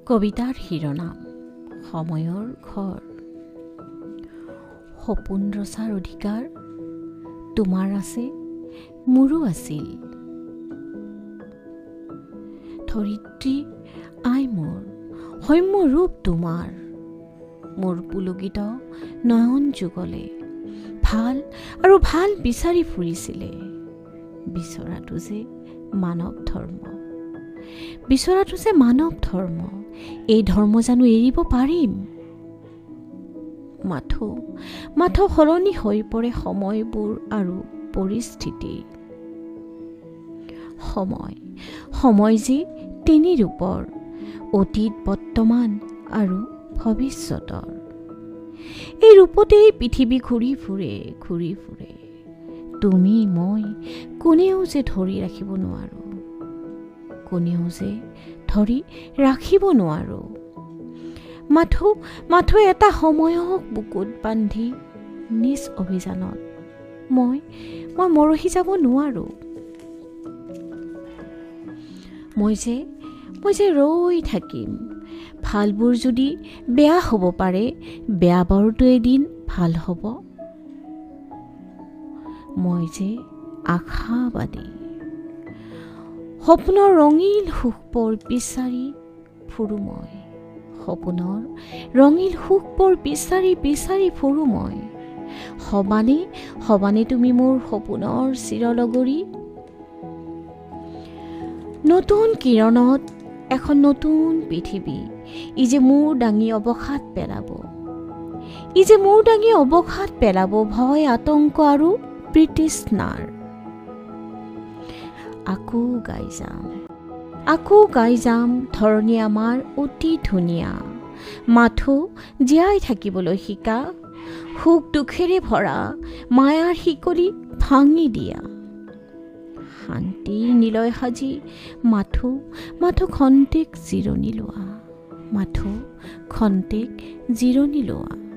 কবিতাৰ শিৰোনাম সময়ৰ ঘৰ। সপোন ৰচাৰ অধিকাৰ তোমাৰ আছে, মোৰো আছিল। ধৰিত্ৰী আই মোৰ সৌম্য ৰূপ তোমাৰ, মোৰ পুলকিত নয়ন যুগলে ভাল আৰু ভাল বিচাৰি ফুৰিছিলে। বিচৰাটো যে মানৱ ধৰ্ম, বিচৰাটো যে মানৱ ধৰ্ম, এই ধৰ্ম জানো এৰিব পাৰিম? মাথো সলনি হৈ পৰে সময়বোৰ আৰু পৰিস্থিতি। সময় যে তিনি ৰূপৰ, অতীত, বৰ্তমান আৰু ভৱিষ্যতৰ। এই ৰূপতেই পৃথিৱী ঘূৰি ফুৰে। তুমি মই কোনেও যে ধৰি ৰাখিব নোৱাৰো। মাথো এটা সময়ক বুকুত বান্ধি নিজ অভিযানত মই মৰহি যাব নোৱাৰো। মই যে ৰৈ থাকিম, ভালবোৰ যদি বেয়া হ'ব পাৰে, বেয়াবোৰতো এদিন ভাল হ'ব। মই যে আশাবাদী, সপোনৰ ৰঙিল সুখবোৰ বিচাৰি ফুৰো মই। সপোনৰ ৰঙিল সুখবোৰ বিচাৰি ফুৰো মই। সবানে তুমি মোৰ সপোনৰ চিৰলগৰী। নতুন কিৰণত এখন নতুন পৃথিৱী, ই যে মোৰ দাঙি অৱসাদ পেলাব ভয়, আতংক আৰু তৃষ্ণাৰ। আকৌ গাই যাম ধৰণী আমাৰ অতি ধুনীয়া। মাথো জীয়াই থাকিবলৈ শিকা, সুখ দুখেৰে ভৰা মায়াৰ শিকলি ভাঙি দিয়া। শান্তিৰ নিলয় সাজি মাথো খন্তেক জিৰণি লোৱা।